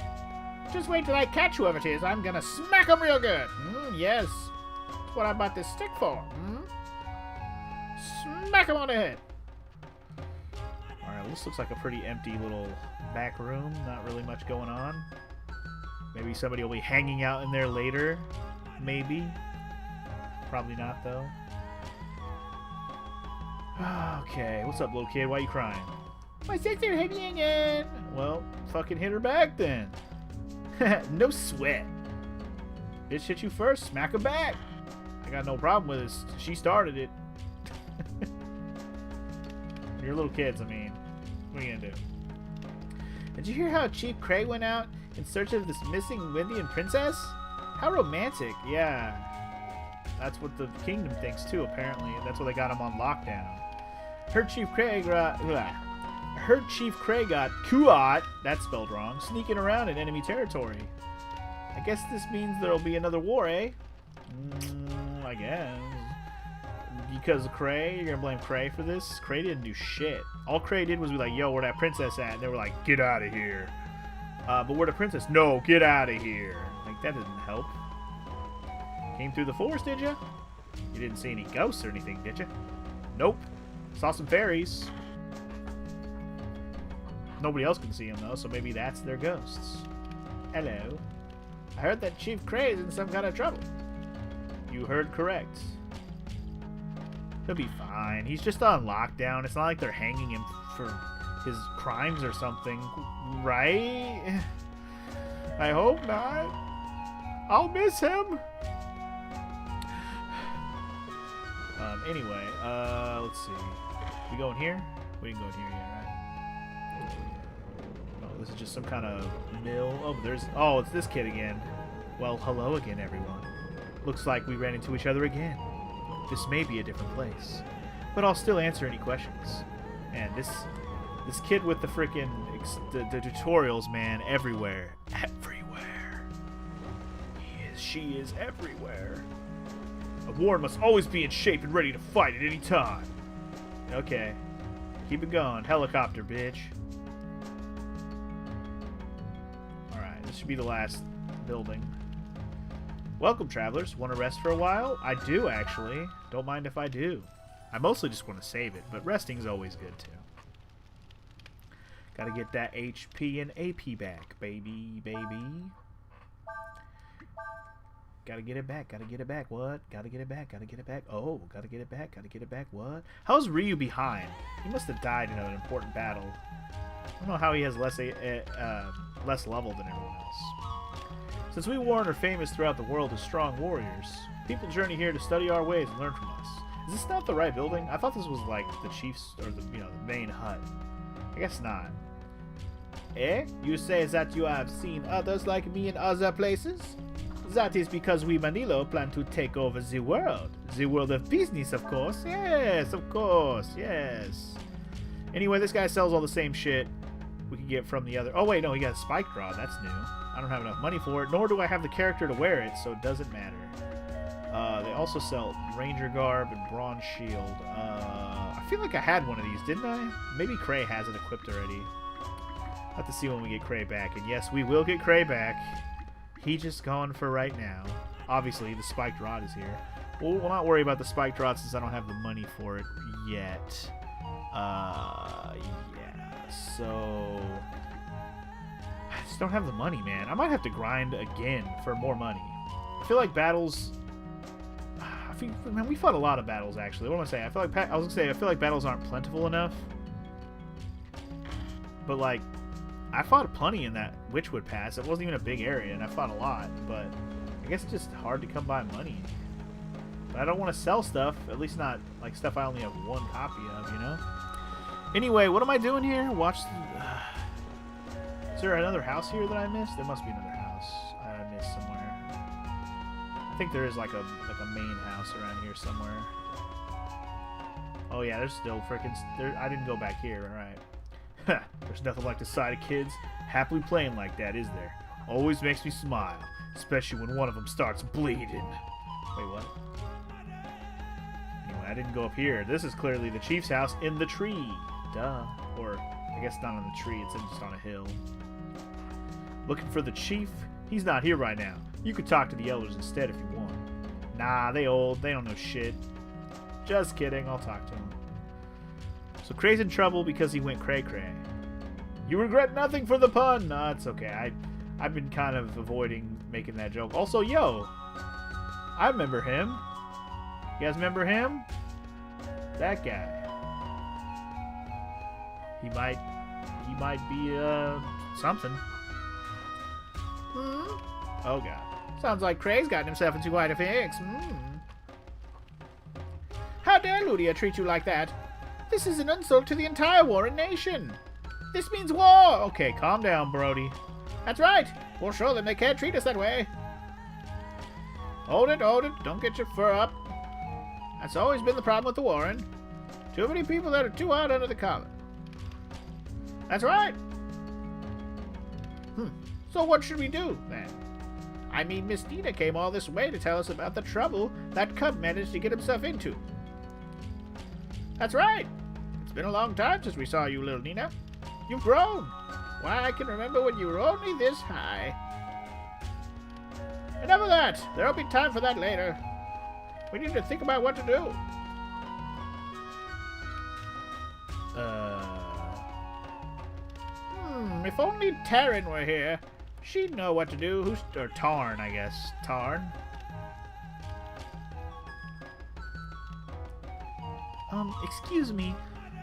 Just wait till I catch whoever it is. I'm gonna smack them real good. Yes. That's what I bought this stick for. Smack him on the head. Alright, this looks like a pretty empty little back room. Not really much going on. Maybe somebody will be hanging out in there later. Maybe. Probably not, though. Okay, what's up, little kid? Why are you crying? My sister hit me again. Well, fucking hit her back then. No sweat. Bitch hit you first, smack her back. I got no problem with it. She started it. You're little kids, I mean. What are you gonna do? Did you hear how Chief Craig went out in search of this missing Windian princess? How romantic. Yeah. That's what the kingdom thinks too, apparently. That's why they got him on lockdown. Heard Chief Craig got caught, that's spelled wrong, sneaking around in enemy territory. I guess this means there'll be another war, eh? I guess. Because of Cray? You're gonna blame Cray for this? Cray didn't do shit. All Cray did was be like, yo, where that princess at? And they were like, get out of here. But where the princess? No, get out of here. Like, that didn't help. Came through the forest, did you? You didn't see any ghosts or anything, did you? Nope. Saw some fairies. Nobody else can see them, though, so maybe that's their ghosts. Hello. I heard that Chief Cray is in some kind of trouble. You heard correct. He'll be fine. He's just on lockdown. It's not like they're hanging him for his crimes or something, right? I hope not. I'll miss him. Anyway, let's see. We going here? We didn't go in here yet, right? Oh, this is just some kind of mill. Oh, it's this kid again. Well, hello again, everyone. Looks like we ran into each other again. This may be a different place, but I'll still answer any questions. And this kid with the freaking the tutorials, man, everywhere. She is everywhere. A warrior must always be in shape and ready to fight at any time. Okay. Keep it going. Helicopter, bitch. Alright, this should be the last building. Welcome, travelers. Want to rest for a while? I do, actually. Don't mind if I do. I mostly just want to save it, but resting's always good, too. Gotta get that HP and AP back, baby. Gotta get it back, what? Gotta get it back. Oh, gotta get it back, what? How's Ryu behind? He must have died in an important battle. I don't know how he has less level than everyone else. Since we Worent are famous throughout the world as strong warriors, people journey here to study our ways and learn from us. Is this not the right building? I thought this was like the chief's, or the main hut. I guess not. Eh? You say that you have seen others like me in other places? That is because we Manilo plan to take over the world. The world of business, of course. Yes, of course. Yes. Anyway, this guy sells all the same shit we can get from the other. Oh, wait, no, he got a spike draw. That's new. I don't have enough money for it, nor do I have the character to wear it, so it doesn't matter. They also sell ranger garb and bronze shield. I feel like I had one of these, didn't I? Maybe Cray has it equipped already. I'll have to see when we get Cray back. And yes, we will get Cray back. He just gone for right now. Obviously, the spiked rod is here. We'll not worry about the spiked rod since I don't have the money for it yet. Yeah. So I just don't have the money, man. I might have to grind again for more money. I feel like battles. Man, we fought a lot of battles actually. What am I saying? I feel like battles aren't plentiful enough. But like, I fought plenty in that Wytchwood pass. It wasn't even a big area, and I fought a lot. But I guess it's just hard to come by money. But I don't want to sell stuff. At least not like stuff I only have one copy of, you know. Anyway, what am I doing here? Watch. Is there another house here that I missed? There must be another house I missed somewhere. I think there is like a main house around here somewhere. Oh yeah, there's still freaking. I didn't go back here. All right. There's nothing like the sight of kids happily playing like that, is there? Always makes me smile, especially when one of them starts bleeding. Wait, what? Anyway, I didn't go up here. This is clearly the chief's house in the tree. Duh. Or I guess not on the tree. It's just on a hill. Looking for the chief? He's not here right now. You could talk to the elders instead if you want. Nah, they old. They don't know shit. Just kidding. I'll talk to him. So Cray's in trouble because he went cray-cray. You regret nothing for the pun. Nah, it's okay. I've been kind of avoiding making that joke. Also, yo, I remember him. You guys remember him? That guy. He might be something. Oh god. Sounds like Cray's gotten himself into quite a fix. How dare Ludia treat you like that? This is an insult to the entire Worent nation. This means war. Okay, calm down, Brody. That's right. We'll show them they can't treat us that way. Hold it, hold it. Don't get your fur up. That's always been the problem with the Worent. Too many people that are too hot under the collar. That's right. So what should we do, then? I mean, Miss Nina came all this way to tell us about the trouble that Cub managed to get himself into. That's right. It's been a long time since we saw you, little Nina. You've grown. Why, I can remember when you were only this high. Enough of that. There'll be time for that later. We need to think about what to do. If only Taryn were here. She'd know what to do. Or Tarn, I guess. Tarn. Excuse me.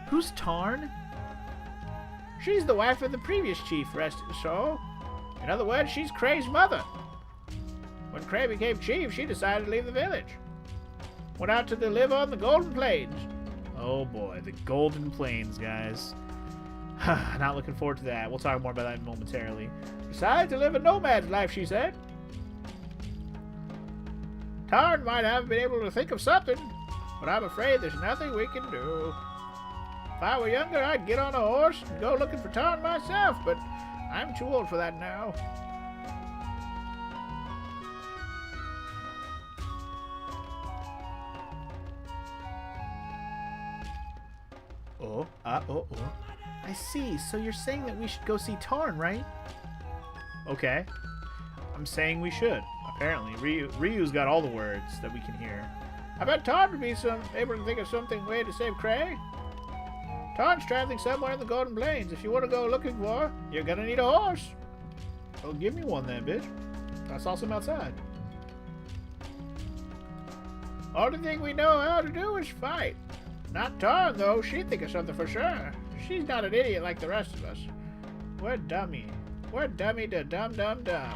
Who's Tarn? She's the wife of the previous chief, rest so. In other words, she's Cray's mother. When Cray became chief, she decided to leave the village. Went out to live on the Golden Plains. Oh boy, the Golden Plains, guys. Not looking forward to that. We'll talk more about that momentarily. Decided to live a nomad's life, she said. Tarn might have been able to think of something, but I'm afraid there's nothing we can do. If I were younger, I'd get on a horse and go looking for Tarn myself, but I'm too old for that now. I see. So you're saying that we should go see Tarn, right? Okay. I'm saying we should. Apparently. Ryu's got all the words that we can hear. I bet Tarn would be able to think of something way to save Cray. Tarn's traveling somewhere in the Golden Plains. If you want to go looking for her, you're gonna need a horse. Oh, give me one then, bitch. I saw some outside. Only thing we know how to do is fight. Not Tarn, though. She'd think of something for sure. She's not an idiot like the rest of us. We're dummy. We're dummy to dumb. Alright,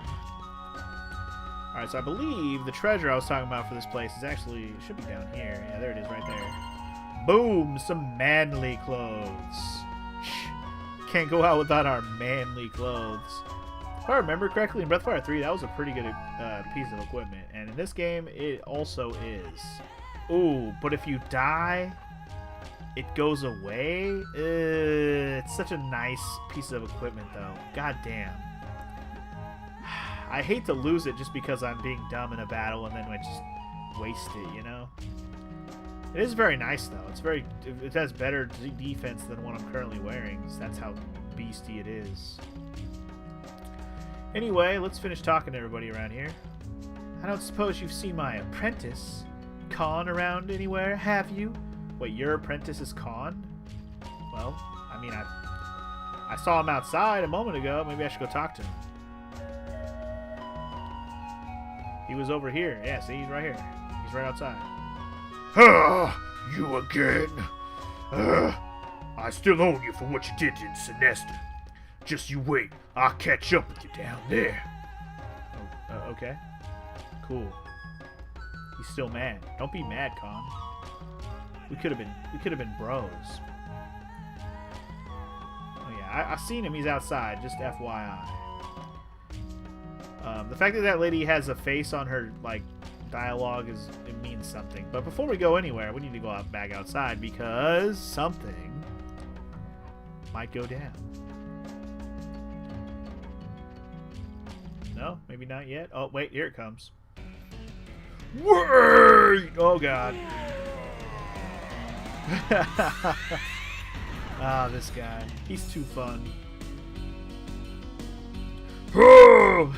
so I believe the treasure I was talking about for this place is actually... It should be down here. Yeah, there it is right there. Boom! Some manly clothes. Can't go out without our manly clothes. If I remember correctly, in Breath of Fire 3, that was a pretty good piece of equipment. And in this game, it also is. Ooh, but if you die... It goes away? It's such a nice piece of equipment, though. God damn. I hate to lose it just because I'm being dumb in a battle and then I just waste it, you know? It is very nice, though. It has better defense than what I'm currently wearing. So that's how beastie it is. Anyway, let's finish talking to everybody around here. I don't suppose you've seen my apprentice, Khan, around anywhere, have you? Wait, your apprentice is Khan? Well, I mean, I saw him outside a moment ago. Maybe I should go talk to him. He was over here. Yeah, see, he's right here. He's right outside. You again? I still own you for what you did in Sinesta. Just you wait. I'll catch up with you down there. Oh, okay. Cool. He's still mad. Don't be mad, Khan. We could have been bros. Oh yeah, I seen him. He's outside. Just FYI. The fact that that lady has a face on her like dialogue it means something. But before we go anywhere, we need to go back outside because something might go down. No, maybe not yet. Oh wait, here it comes. Wait! Oh god. This guy. He's too fun. Oh!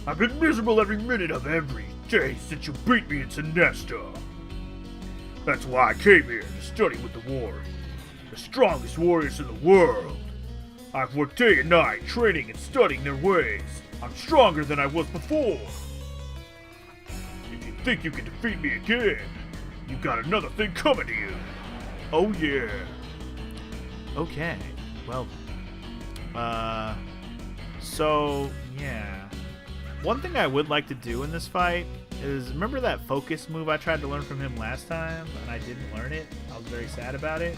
I've been miserable every minute of every day since you beat me in Sinesta. That's why I came here to study with the Warriors, the strongest warriors in the world. I've worked day and night training and studying their ways. I'm stronger than I was before. If you think you can defeat me again, you got another thing coming to you. Oh yeah. Okay. Well. So yeah. One thing I would like to do in this fight is, remember that focus move I tried to learn from him last time, and I didn't learn it? I was very sad about it.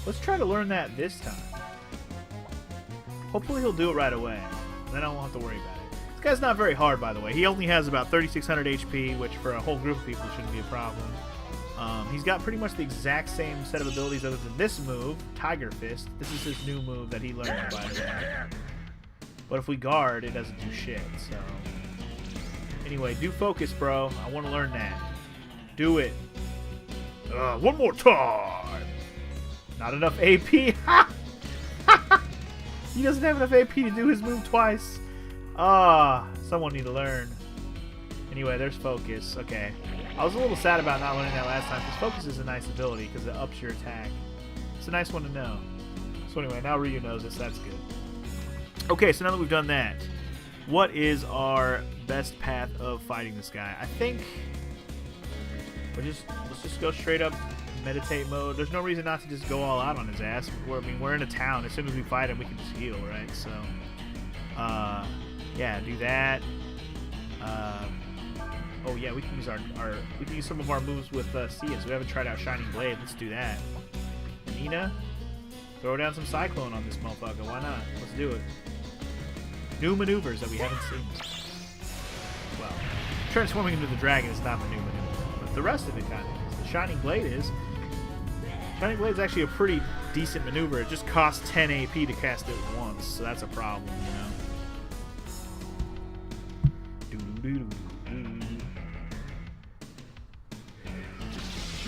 Let's try to learn that this time. Hopefully he'll do it right away. Then I won't have to worry about it. This guy's not very hard, by the way. He only has about 3,600 HP, which for a whole group of people shouldn't be a problem. He's got pretty much the exact same set of abilities other than this move, Tiger Fist. This is his new move that he learned, by the way. But if we guard, it doesn't do shit, so... Anyway, do focus, bro. I want to learn that. Do it. One more time. Not enough AP. He doesn't have enough AP to do his move twice. Someone need to learn. Anyway, there's focus. Okay. I was a little sad about not learning that last time, because focus is a nice ability, because it ups your attack. It's a nice one to know. So anyway, now Ryu knows it, so that's good. Okay, so now that we've done that, what is our best path of fighting this guy? I think let's just go straight up meditate mode. There's no reason not to just go all out on his ass. We're in a town. As soon as we fight him, we can just heal, right? So, yeah, do that. Oh yeah, we can use some of our moves with Sia. So we haven't tried out Shining Blade. Let's do that. Nina, throw down some Cyclone on this motherfucker. Why not? Let's do it. New maneuvers that we haven't seen. Well, transforming into the dragon is not the new maneuver, but the rest of it kind of is. The Shining Blade is. Shining Blade is actually a pretty decent maneuver. It just costs 10 AP to cast it once, so that's a problem, you know.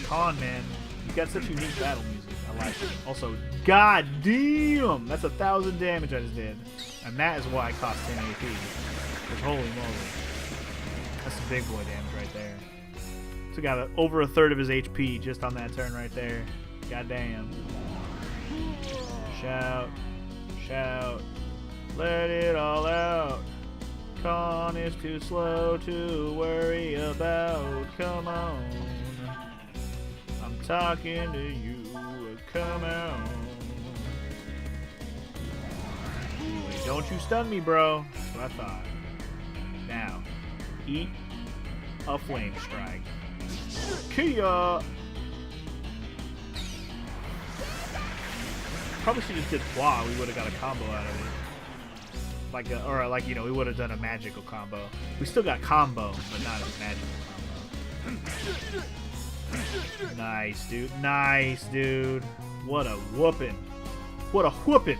Con, man, you got such unique battle music. I like it. Also, god damn, that's 1,000 damage I just did. And that is why it costs 10 AP. Because holy moly. That's some big boy damage right there. So got over a third of his HP just on that turn right there. God damn. Shout. Shout. Let it all out. Con is too slow to worry about. Come on. I'm talking to you. Come on. Don't you stun me, bro. That's what I thought. Now, eat a flame strike. Kia! Probably should have just did Hua. We would have got a combo out of it. You know, we would have done a magical combo. We still got combo, but not a magical combo. Nice, dude. Nice, dude. What a whooping. What a whooping.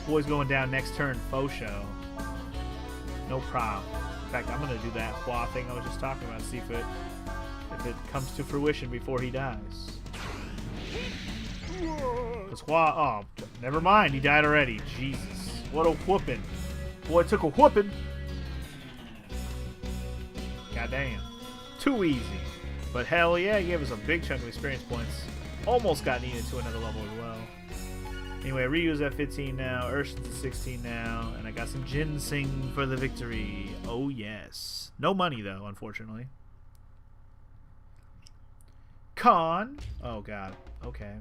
Boy's going down next turn, faux show. No problem. In fact, I'm gonna do that Hua thing I was just talking about, see if it comes to fruition before he dies. Because Hua, oh, never mind, he died already. Jesus, what a whooping. Boy took a whooping. Goddamn. Too easy. But hell yeah, he gave us a big chunk of experience points. Almost got needed to another level as well. Anyway, Ryu's at 15 now, Urshin's at 16 now, and I got some ginseng for the victory. Oh yes. No money though, unfortunately. Con. Oh god. Okay.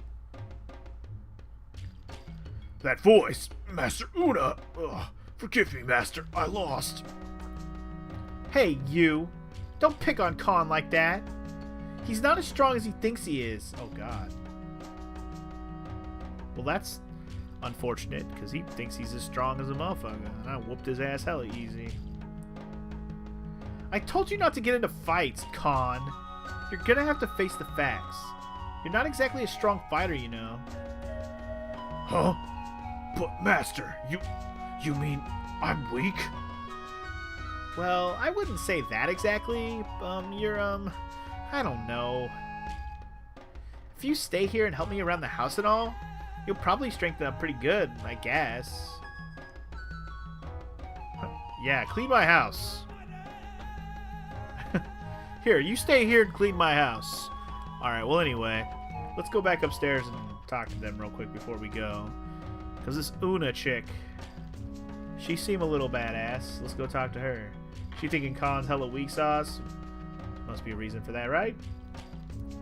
That voice, Master Una. Ugh, forgive me, Master. I lost. Hey, you. Don't pick on Con like that. He's not as strong as he thinks he is. Oh god. Well, that's unfortunate, because he thinks he's as strong as a motherfucker, and I whooped his ass hella easy. I told you not to get into fights, Con. You're gonna have to face the facts. You're not exactly a strong fighter, you know. Huh? But Master, you mean I'm weak? Well, I wouldn't say that exactly. You're, I don't know. If you stay here and help me around the house and all, you'll probably strengthen up pretty good, I guess. Yeah, clean my house. Here, you stay here and clean my house. Alright, well anyway, let's go back upstairs and talk to them real quick before we go. Because this Una chick, she seemed a little badass. Let's go talk to her. She thinking Con's hella weak sauce? Must be a reason for that, right?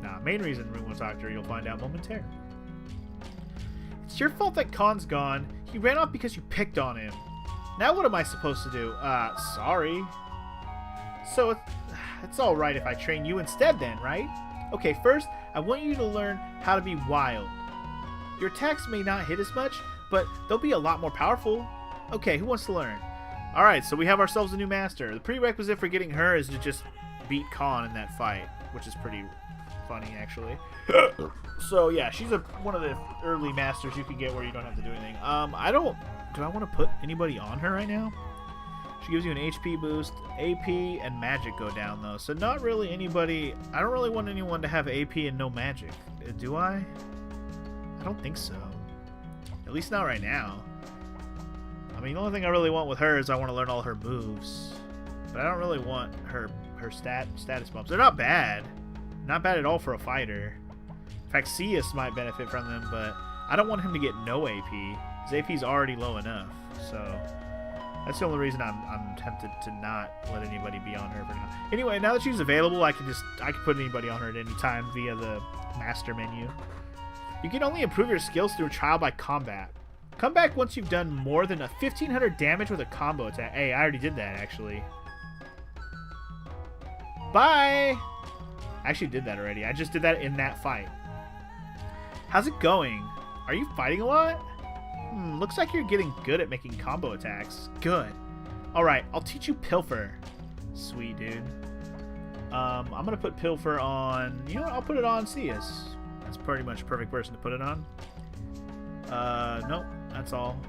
Nah, main reason we want to talk to her, you'll find out momentarily. It's your fault that Con's gone. He ran off because you picked on him. Now what am I supposed to do? Sorry. So it's alright if I train you instead then, right? Okay, first, I want you to learn how to be wild. Your attacks may not hit as much, but they'll be a lot more powerful. Okay, who wants to learn? Alright, so we have ourselves a new master. The prerequisite for getting her is to just beat Khan in that fight, which is pretty funny, actually. So, yeah, she's one of the early masters you can get where you don't have to do anything. Do I want to put anybody on her right now? She gives you an HP boost, AP, and magic go down, though. So not really anybody... I don't really want anyone to have AP and no magic. Do I? I don't think so. At least not right now. I mean, the only thing I really want with her is I want to learn all her moves. But I don't really want her status bumps. They're not bad. Not bad at all for a fighter. In fact, Cius might benefit from them, but I don't want him to get no AP. His AP is already low enough, so... That's the only reason I'm tempted to not let anybody be on her for now. Anyway, now that she's available, I can put anybody on her at any time via the master menu. You can only improve your skills through trial by combat. Come back once you've done more than 1,500 damage with a combo attack. Hey, I already did that, actually. Bye! I actually did that already. I just did that in that fight. How's it going? Are you fighting a lot? Looks like you're getting good at making combo attacks. Good. Alright, I'll teach you Pilfer. Sweet, dude. I'm going to put Pilfer on... You know what? I'll put it on Cius. That's pretty much a perfect person to put it on. Nope. That's all.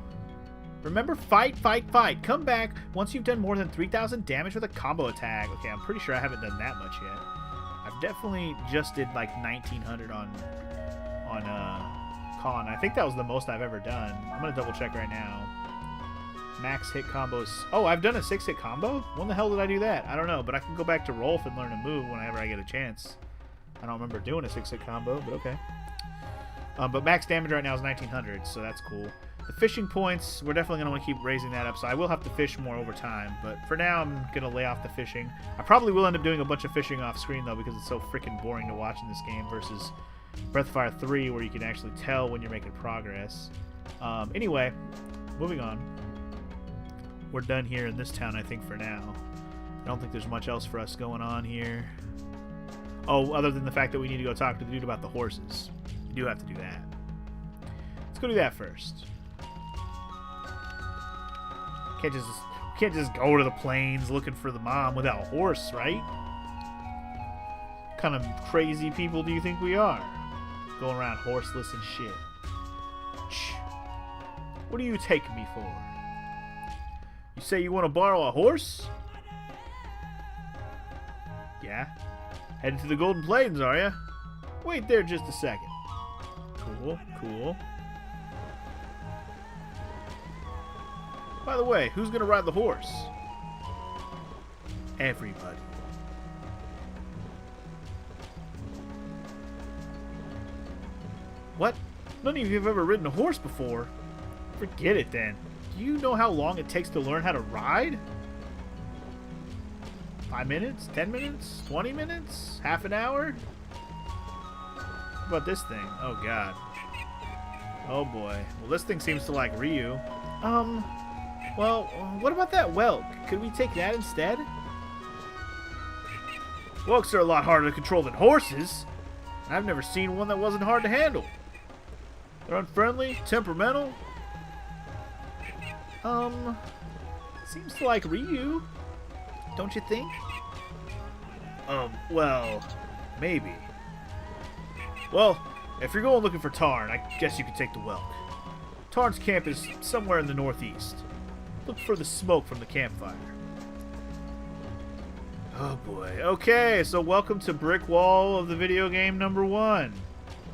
Remember, fight, fight, fight. Come back once you've done more than 3,000 damage with a combo attack. Okay, I'm pretty sure I haven't done that much yet. I've definitely just did like 1,900 on Khan. I think that was the most I've ever done. I'm gonna double check right now. Max hit combos. Oh, I've done a 6-hit combo? When the hell did I do that? I don't know, but I can go back to Rolf and learn a move whenever I get a chance. I don't remember doing a 6-hit combo, but okay. But max damage right now is 1,900, so that's cool. The fishing points, we're definitely going to want to keep raising that up, so I will have to fish more over time. But for now, I'm going to lay off the fishing. I probably will end up doing a bunch of fishing off screen, though, because it's so freaking boring to watch in this game versus Breath of Fire 3, where you can actually tell when you're making progress. Anyway, moving on. We're done here in this town, I think, for now. I don't think there's much else for us going on here. Oh, other than the fact that we need to go talk to the dude about the horses. We do have to do that. Let's go do that first. Can't just go to the plains looking for the mom without a horse, right? What kind of crazy people do you think we are? Going around horseless and shit. Shh. What do you take me for? You say you want to borrow a horse? Yeah. Heading to the Golden Plains, are ya? Wait there just a second. Cool, cool. By the way, who's gonna ride the horse? Everybody. What? None of you have ever ridden a horse before? Forget it then. Do you know how long it takes to learn how to ride? 5 minutes? 10 minutes? 20 minutes? Half an hour? What about this thing? Oh god. Oh boy. Well, this thing seems to like Ryu. Well, what about that whelk? Could we take that instead? Whelks are a lot harder to control than horses. I've never seen one that wasn't hard to handle. They're unfriendly, temperamental. Seems to like Ryu. Don't you think? Well, maybe. Well, if you're going looking for Tarn, I guess you could take the whelk. Tarn's camp is somewhere in the northeast. Look for the smoke from the campfire. Oh boy. Okay, so welcome to Brick Wall of the video game number 1.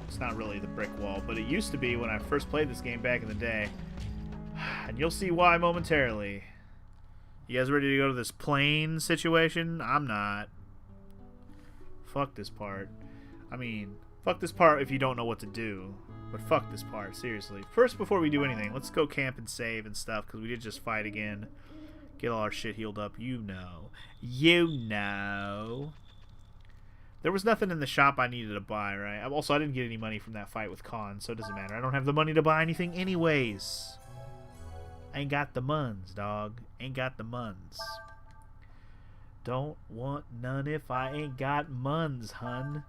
It's not really the brick wall, but it used to be when I first played this game back in the day. And you'll see why momentarily. You guys ready to go to this plane situation? I'm not. Fuck this part. I mean, fuck this part if you don't know what to do. But fuck this part, seriously. First, before we do anything, let's go camp and save and stuff, because we did just fight again. Get all our shit healed up. You know. You know. There was nothing in the shop I needed to buy, right? Also, I didn't get any money from that fight with Khan, so it doesn't matter. I don't have the money to buy anything anyways. Ain't got the muns, dog. Ain't got the muns. Don't want none if I ain't got muns, hun.